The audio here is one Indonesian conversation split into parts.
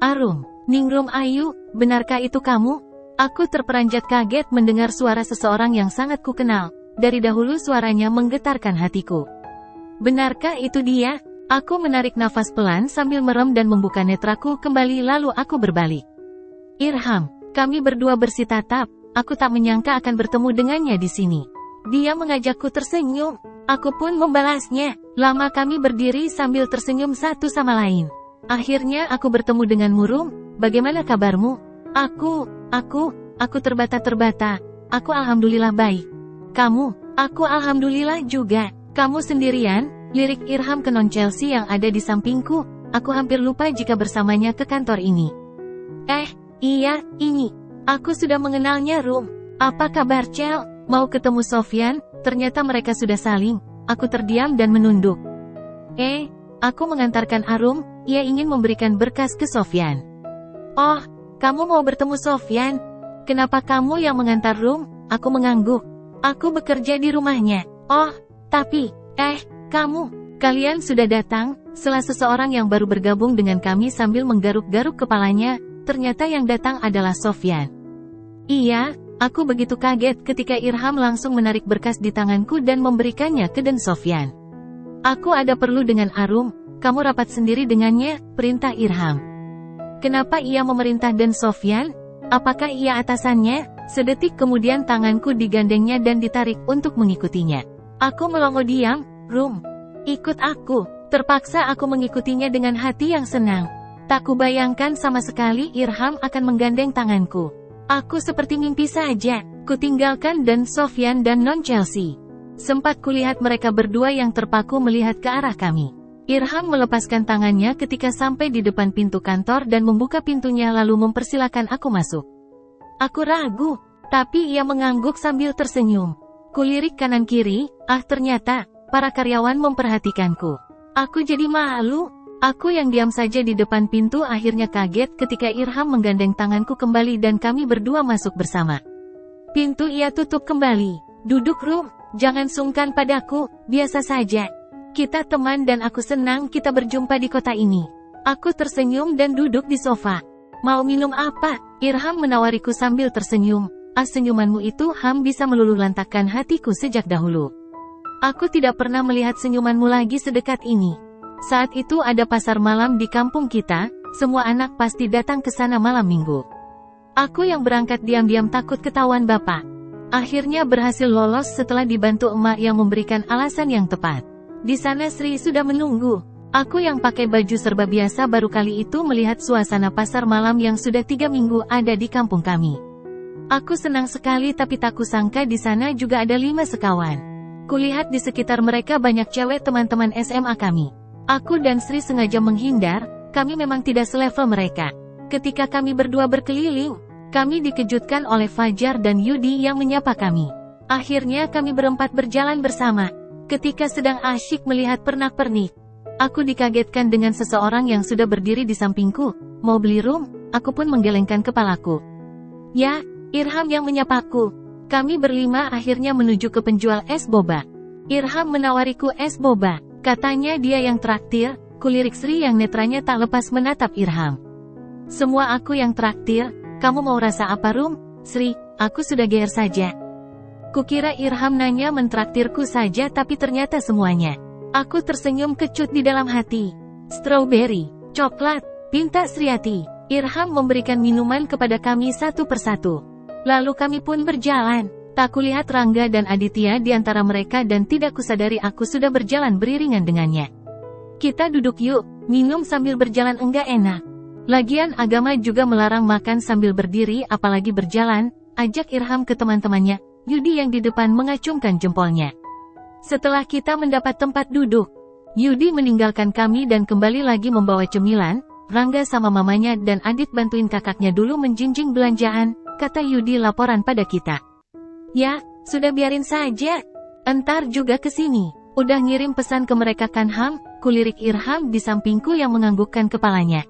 Arum, Ningrum Ayu, benarkah itu kamu? Aku terperanjat kaget mendengar suara seseorang yang sangat kukenal. Dari dahulu suaranya menggetarkan hatiku. Benarkah itu dia? Aku menarik nafas pelan sambil merem dan membuka netraku kembali lalu aku berbalik. Irham, kami berdua bersitatap. Aku tak menyangka akan bertemu dengannya di sini. Dia mengajakku tersenyum. Aku pun membalasnya. Lama kami berdiri sambil tersenyum satu sama lain. Akhirnya aku bertemu denganmu, Rum. Bagaimana kabarmu? Aku terbata-terbata. Aku alhamdulillah baik. Kamu? Aku alhamdulillah juga. Kamu sendirian? Lirik Irham ke non Chelsea yang ada di sampingku. Aku hampir lupa jika bersamanya ke kantor ini. Iya, ini. Aku sudah mengenalnya, Rum. Apa kabar, Cel? Mau ketemu Sofyan? Ternyata mereka sudah saling. Aku terdiam dan menunduk. Aku mengantarkan Arum. Ia ingin memberikan berkas ke Sofyan. Oh, kamu mau bertemu Sofyan? Kenapa kamu yang mengantar, Rum? Aku mengangguk. Aku bekerja di rumahnya. Oh, tapi, kalian sudah datang? Salah seseorang yang baru bergabung dengan kami sambil menggaruk-garuk kepalanya, ternyata yang datang adalah Sofyan. Iya, aku begitu kaget ketika Irham langsung menarik berkas di tanganku dan memberikannya ke Den Sofyan. Aku ada perlu dengan Arum, kamu rapat sendiri dengannya, perintah Irham. Kenapa ia memerintah Den Sofyan? Apakah ia atasannya? Sedetik kemudian tanganku digandengnya dan ditarik untuk mengikutinya. Aku melongo diam. Rum, ikut aku. Terpaksa aku mengikutinya dengan hati yang senang. Tak kubayangkan sama sekali Irham akan menggandeng tanganku. Aku seperti mimpi saja. Kutinggalkan Dan Sofyan dan non Chelsea. Sempat kulihat mereka berdua yang terpaku melihat ke arah kami. Irham melepaskan tangannya ketika sampai di depan pintu kantor dan membuka pintunya lalu mempersilakan aku masuk. Aku ragu, tapi ia mengangguk sambil tersenyum. Kulirik kanan kiri, ternyata para karyawan memperhatikanku. Aku jadi malu. Aku yang diam saja di depan pintu akhirnya kaget ketika Irham menggandeng tanganku kembali dan kami berdua masuk bersama. Pintu ia tutup kembali. Duduk, Rum, jangan sungkan padaku, biasa saja. Kita teman dan aku senang kita berjumpa di kota ini. Aku tersenyum dan duduk di sofa. Mau minum apa? Irham menawariku sambil tersenyum. Senyumanmu itu bisa meluluhlantakkan hatiku sejak dahulu. Aku tidak pernah melihat senyumanmu lagi sedekat ini. Saat itu ada pasar malam di kampung kita, semua anak pasti datang ke sana malam minggu. Aku yang berangkat diam-diam takut ketahuan bapak. Akhirnya berhasil lolos setelah dibantu emak yang memberikan alasan yang tepat. Di sana Sri sudah menunggu. Aku yang pakai baju serba biasa baru kali itu melihat suasana pasar malam yang sudah 3 minggu ada di kampung kami. Aku senang sekali tapi tak kusangka di sana juga ada 5 sekawan. Kulihat di sekitar mereka banyak cewek teman-teman SMA kami. Aku dan Sri sengaja menghindar, kami memang tidak selevel mereka. Ketika kami berdua berkeliling, kami dikejutkan oleh Fajar dan Yudi yang menyapa kami. Akhirnya kami berempat berjalan bersama. Ketika sedang asyik melihat pernak-pernik, aku dikagetkan dengan seseorang yang sudah berdiri di sampingku. Mau beli Rum? Aku pun menggelengkan kepalaku. Ya, Irham yang menyapaku. Kami berlima akhirnya menuju ke penjual es boba. Irham menawariku es boba. Katanya dia yang traktir. Kulirik Sri yang netranya tak lepas menatap Irham. Semua aku yang traktir. Kamu mau rasa apa, Rum? Sri, aku sudah GR saja. Kukira Irham nanya mentraktirku saja tapi ternyata semuanya. Aku tersenyum kecut di dalam hati. Strawberry, coklat, pinta Sriati. Irham memberikan minuman kepada kami satu persatu. Lalu kami pun berjalan. Tak kulihat Rangga dan Aditya di antara mereka dan tidak kusadari aku sudah berjalan beriringan dengannya. Kita duduk yuk, minum sambil berjalan enggak enak. Lagian agama juga melarang makan sambil berdiri apalagi berjalan, ajak Irham ke teman-temannya. Yudi yang di depan mengacungkan jempolnya. Setelah kita mendapat tempat duduk, Yudi meninggalkan kami dan kembali lagi membawa cemilan. Rangga sama mamanya dan Adit bantuin kakaknya dulu menjinjing belanjaan, kata Yudi laporan pada kita. Ya, sudah biarin saja. Entar juga ke sini. Udah ngirim pesan ke mereka kan Ham? Kulirik Irham di sampingku yang menganggukkan kepalanya.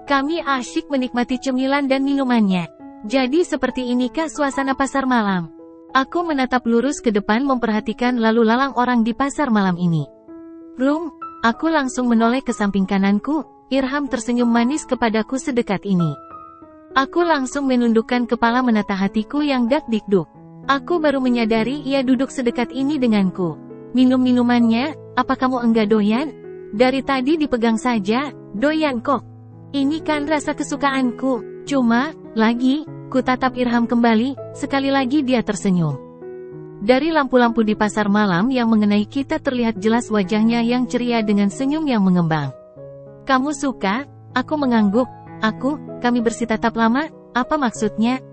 Kami asyik menikmati cemilan dan minumannya. Jadi seperti inikah suasana pasar malam? Aku menatap lurus ke depan memperhatikan lalu lalang orang di pasar malam ini. Rum, aku langsung menoleh ke samping kananku. Irham tersenyum manis kepadaku sedekat ini. Aku langsung menundukkan kepala menata hatiku yang dak-dikduk. Aku baru menyadari ia duduk sedekat ini denganku. Minum minumannya, apa kamu enggak doyan? Dari tadi dipegang saja, doyan kok. Ini kan rasa kesukaanku. Cuma, lagi, ku tatap Irham kembali, sekali lagi dia tersenyum. Dari lampu-lampu di pasar malam yang mengenai kita terlihat jelas wajahnya yang ceria dengan senyum yang mengembang. Kamu suka? Aku mengangguk. Kami bersih tatap lama, apa maksudnya?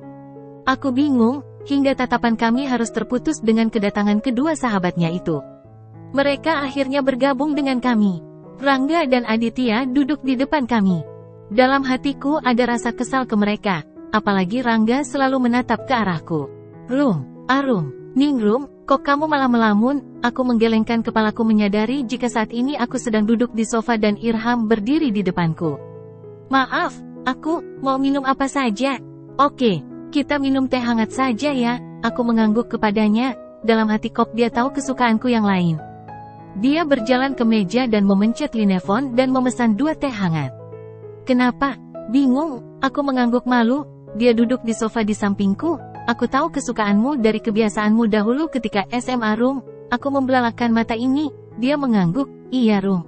Aku bingung, hingga tatapan kami harus terputus dengan kedatangan kedua sahabatnya itu. Mereka akhirnya bergabung dengan kami. Rangga dan Aditya duduk di depan kami. Dalam hatiku ada rasa kesal ke mereka, apalagi Rangga selalu menatap ke arahku. Arum, Ningrum, kok kamu malah melamun? Aku menggelengkan kepalaku menyadari jika saat ini aku sedang duduk di sofa dan Irham berdiri di depanku. Maaf, aku mau minum apa saja. Oke, kita minum teh hangat saja ya. Aku mengangguk kepadanya, dalam hati kok dia tahu kesukaanku yang lain. Dia berjalan ke meja dan memencet linefon dan memesan 2 teh hangat. Kenapa? Bingung, aku mengangguk malu. Dia duduk di sofa di sampingku. Aku tahu kesukaanmu dari kebiasaanmu dahulu ketika SMA Rum. Aku membelalakan mata ini. Dia mengangguk, iya Rum.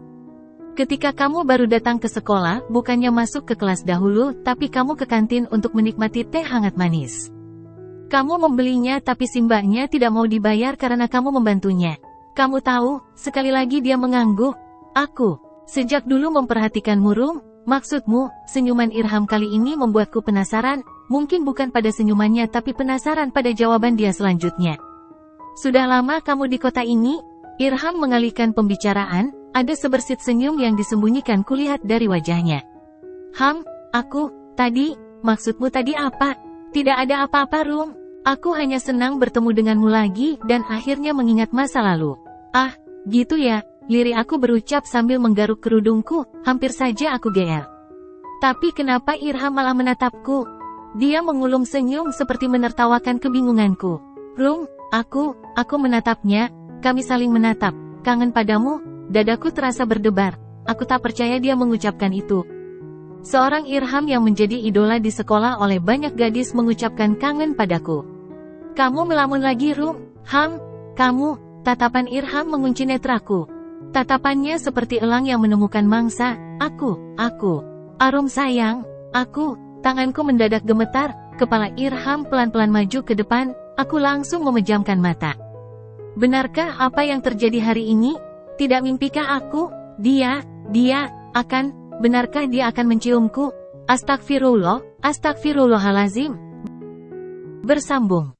Ketika kamu baru datang ke sekolah, bukannya masuk ke kelas dahulu, tapi kamu ke kantin untuk menikmati teh hangat manis. Kamu membelinya tapi si mbaknya tidak mau dibayar karena kamu membantunya. Kamu tahu, sekali lagi dia mengangguk. Aku, sejak dulu memperhatikanmu Rum. Maksudmu, senyuman Irham kali ini membuatku penasaran, mungkin bukan pada senyumannya tapi penasaran pada jawaban dia selanjutnya. Sudah lama kamu di kota ini? Irham mengalihkan pembicaraan, ada sebersit senyum yang disembunyikan kulihat dari wajahnya. Maksudmu tadi apa? Tidak ada apa-apa Rum. Aku hanya senang bertemu denganmu lagi dan akhirnya mengingat masa lalu. Ah, gitu ya. Lirik aku berucap sambil menggaruk kerudungku, hampir saja aku GR. Tapi kenapa Irham malah menatapku? Dia mengulum senyum seperti menertawakan kebingunganku. Rum, aku menatapnya, kami saling menatap. Kangen padamu, dadaku terasa berdebar. Aku tak percaya dia mengucapkan itu. Seorang Irham yang menjadi idola di sekolah oleh banyak gadis mengucapkan kangen padaku. Kamu melamun lagi Rum? Kamu, tatapan Irham mengunci netraku. Tatapannya seperti elang yang menemukan mangsa. Arum sayang, tanganku mendadak gemetar, kepala Irham pelan-pelan maju ke depan, aku langsung memejamkan mata. Benarkah apa yang terjadi hari ini? Tidak mimpikah aku? Benarkah dia akan menciumku? Astagfirullahalazim. Bersambung.